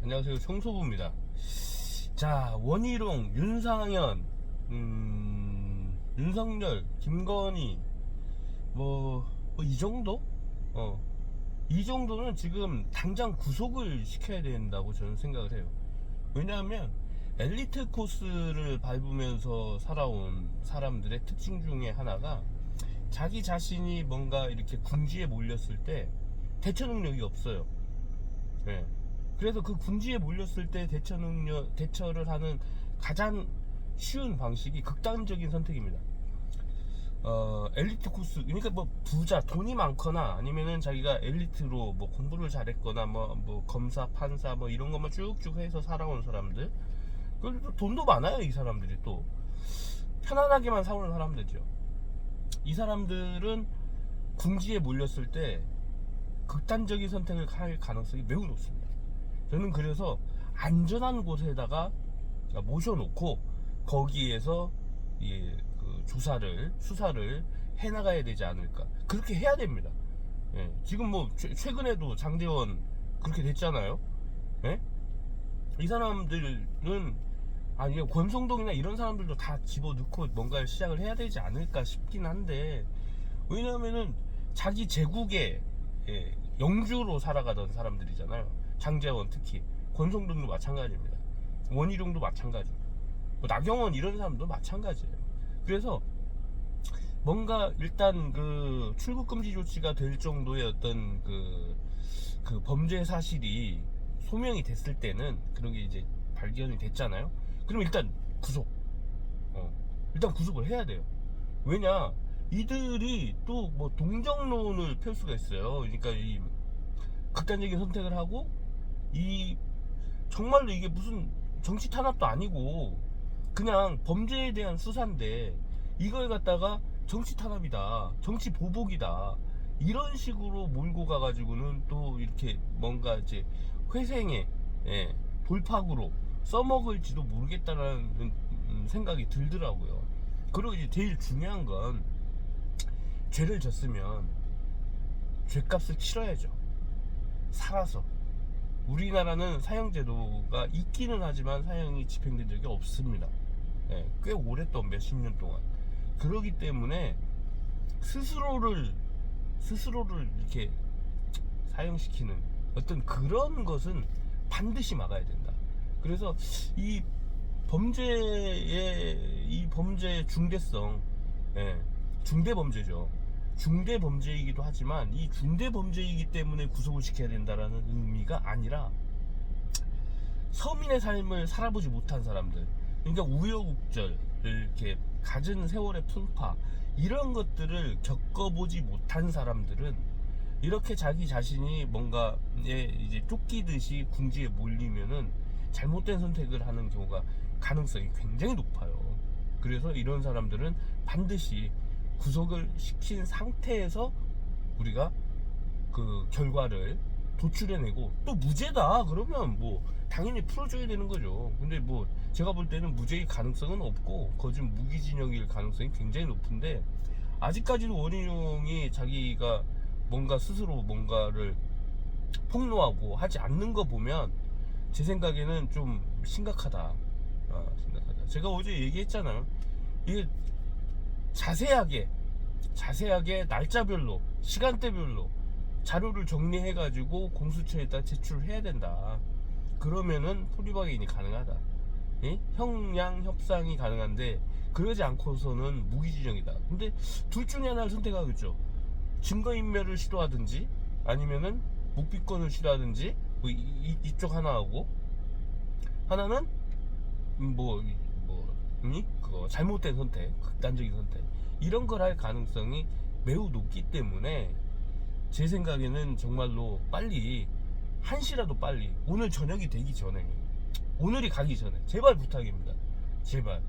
안녕하세요. 송소부입니다. 자, 원희룡, 윤상현, 윤석열, 김건희, 이 정도? 이 정도는 지금 당장 구속을 시켜야 된다고 저는 생각을 해요. 왜냐하면 엘리트 코스를 밟으면서 살아온 사람들의 특징 중에 하나가 자기 자신이 뭔가 이렇게 궁지에 몰렸을 때 대처 능력이 없어요. 네. 그래서 그 궁지에 몰렸을 때 대처를 하는 가장 쉬운 방식이 극단적인 선택입니다. 엘리트 코스, 그러니까 뭐 부자, 돈이 많거나 아니면은 자기가 엘리트로 뭐 공부를 잘했거나 뭐 검사, 판사 뭐 이런 것만 쭉쭉 해서 살아온 사람들, 그리고 돈도 많아요. 이 사람들이 또 편안하게만 사는 사람들이죠. 이 사람들은 궁지에 몰렸을 때 극단적인 선택을 할 가능성이 매우 높습니다. 저는 그래서 안전한 곳에다가 모셔놓고 거기에서 수사를 해나가야 되지 않을까. 그렇게 해야 됩니다. 예, 지금 뭐 최근에도 장대원 그렇게 됐잖아요. 예? 이 사람들은 권성동이나 이런 사람들도 다 집어넣고 뭔가 시작을 해야 되지 않을까 싶긴 한데, 왜냐하면은 자기 제국의 영주로 살아가던 사람들이잖아요. 장제원 특히, 권성동도 마찬가지입니다. 원희룡도 마찬가지고, 나경원 이런 사람도 마찬가지예요. 그래서 뭔가 일단 그 출국 금지 조치가 될 정도의 어떤 그 범죄 사실이 소명이 됐을 때는, 그런 게 이제 발견이 됐잖아요. 그럼 일단 일단 구속을 해야 돼요. 왜냐, 이들이 또 뭐 동정론을 펼 수가 있어요. 그러니까 이 극단적인 선택을 하고, 이 정말로 이게 무슨 정치 탄압도 아니고 그냥 범죄에 대한 수사인데, 이걸 갖다가 정치 탄압이다, 정치 보복이다, 이런 식으로 몰고 가가지고는 또 이렇게 뭔가 이제 회생의 돌파구로 써먹을지도 모르겠다라는 생각이 들더라고요. 그리고 이제 제일 중요한 건, 죄를 졌으면 죄값을 치러야죠. 살아서. 우리나라는 사형제도가 있기는 하지만 사형이 집행된 적이 없습니다. 꽤 오랫동안 몇십 년 동안. 그러기 때문에 스스로를 이렇게 사형시키는 어떤 그런 것은 반드시 막아야 된다. 그래서 이 범죄의 중대성, 중대범죄죠. 중대범죄이기도 하지만, 이 중대범죄이기 때문에 구속을 시켜야 된다라는 의미가 아니라, 서민의 삶을 살아보지 못한 사람들, 그러니까 우여곡절, 이렇게 갖은 세월의 풍파, 이런 것들을 겪어보지 못한 사람들은 이렇게 자기 자신이 뭔가 이제 쫓기듯이 궁지에 몰리면은 잘못된 선택을 하는 경우가 가능성이 굉장히 높아요. 그래서 이런 사람들은 반드시 구속을 시킨 상태에서 우리가 그 결과를 도출해내고, 또 무죄다 그러면 뭐 당연히 풀어줘야 되는 거죠. 근데 뭐 제가 볼 때는 무죄의 가능성은 없고 거진 무기징역일 가능성이 굉장히 높은데, 아직까지도 원희룡이 자기가 뭔가 스스로 뭔가를 폭로하고 하지 않는 거 보면 제 생각에는 좀 심각하다. 심각하다. 제가 어제 얘기했잖아요. 이게 자세하게 날짜별로, 시간대별로 자료를 정리해가지고 공수처에다 제출해야 된다. 그러면은 프리바게인이 가능하다. 형량 협상이 가능한데, 그러지 않고서는 무기징역이다. 근데 둘 중에 하나를 선택하겠죠. 증거인멸을 시도하든지 아니면은 묵비권을 시도하든지, 이쪽 하나하고, 하나는 그거 잘못된 선택, 극단적인 선택, 이런 걸 할 가능성이 매우 높기 때문에, 제 생각에는 정말로 빨리, 한시라도 빨리, 오늘 저녁이 되기 전에, 오늘이 가기 전에, 제발 부탁입니다. 제발.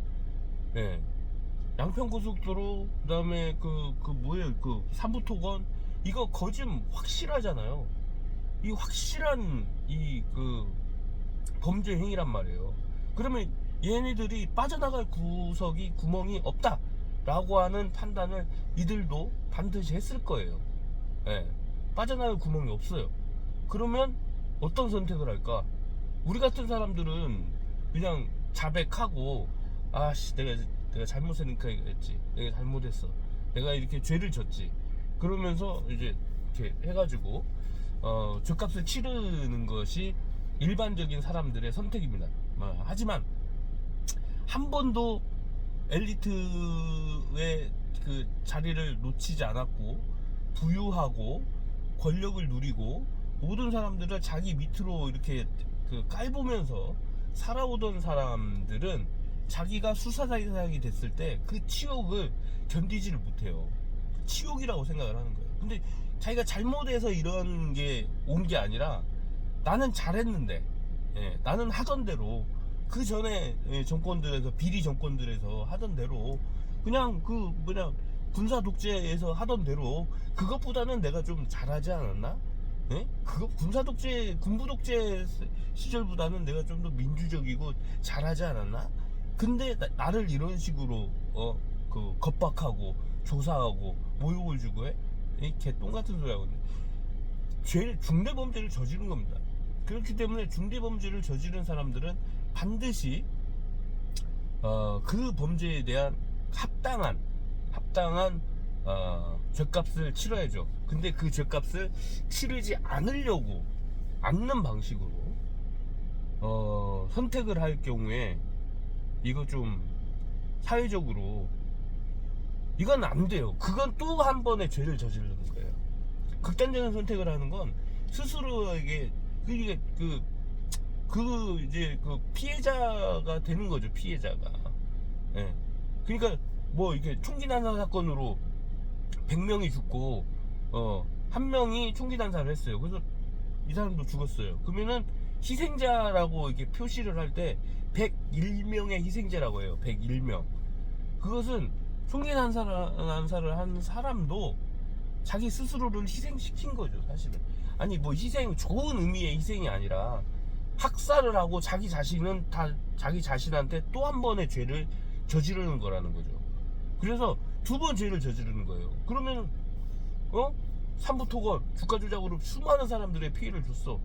양평고속도로, 그 다음에 그 삼부토건, 이거 거짓 확실하잖아요. 이 확실한 범죄 행위란 말이에요. 그러면 얘네들이 빠져나갈 구멍이 없다 라고 하는 판단을 이들도 반드시 했을 거예요. 빠져나갈 구멍이 없어요. 그러면 어떤 선택을 할까? 우리 같은 사람들은 그냥 자백하고, 아씨 내가 잘못했지, 내가 잘못했어, 내가 이렇게 죄를 졌지, 그러면서 이제 이렇게 해가지고 죗값을 치르는 것이 일반적인 사람들의 선택입니다. 하지만 한 번도 엘리트의 그 자리를 놓치지 않았고, 부유하고 권력을 누리고 모든 사람들을 자기 밑으로 이렇게 그 깔보면서 살아오던 사람들은 자기가 수사대상이 됐을 때 그 치욕을 견디지를 못해요. 치욕이라고 생각을 하는 거예요. 근데 자기가 잘못해서 이런 게 온 게 아니라, 나는 잘했는데, 나는 하던 대로, 그 전에 정권들에서, 비리 정권들에서 하던 대로, 그냥 그 군사 독재에서 하던 대로, 그것보다는 내가 좀 잘하지 않았나? 그거 군사 독재, 군부 독재 시절보다는 내가 좀 더 민주적이고 잘하지 않았나? 근데 나를 이런 식으로 그 겁박하고 조사하고 모욕을 주고 해? 이 개똥 같은 소리 하거든요. 중대 범죄를 저지른 겁니다. 그렇기 때문에 중대 범죄를 저지른 사람들은 반드시 그 범죄에 대한 합당한 죗값을 치러야죠. 근데 그 죗값을 치르지 않는 방식으로 선택을 할 경우에, 이거 좀 사회적으로 이건 안 돼요. 그건 또 한 번의 죄를 저지르는 거예요. 극단적인 선택을 하는 건 스스로에게 이제 그 피해자가 되는 거죠. 피해자가. 그러니까 뭐 이게 총기 난사 사건으로 100명이 죽고 한 명이 총기 난사를 했어요. 그래서 이 사람도 죽었어요. 그러면은 희생자라고 이렇게 표시를 할 때 101명의 희생자라고 해요. 101명. 그것은 총기 난사를 한 사람도 자기 스스로를 희생시킨 거죠, 사실은. 아니 뭐 희생, 좋은 의미의 희생이 아니라 학살을 하고 자기 자신한테 또 한 번의 죄를 저지르는 거라는 거죠. 그래서 두 번 죄를 저지르는 거예요. 그러면 삼부토건 주가 조작으로 수많은 사람들의 피해를 줬어.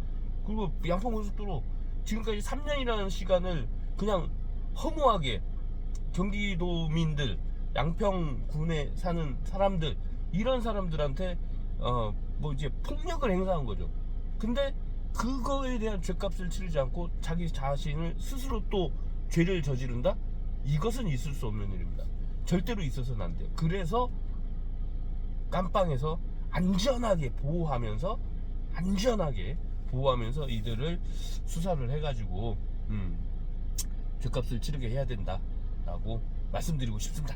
그리고 양평고속도로 지금까지 3년이라는 시간을 그냥 허무하게 경기도민들, 양평군에 사는 사람들, 이런 사람들한테 뭐 이제 폭력을 행사한 거죠. 근데 그거에 대한 죗값을 치르지 않고 자기 자신을 스스로 또 죄를 저지른다? 이것은 있을 수 없는 일입니다. 절대로 있어서는 안 돼요. 그래서 깜빵에서 안전하게 보호하면서 이들을 수사를 해가지고 죗값을 치르게 해야 된다라고 말씀드리고 싶습니다.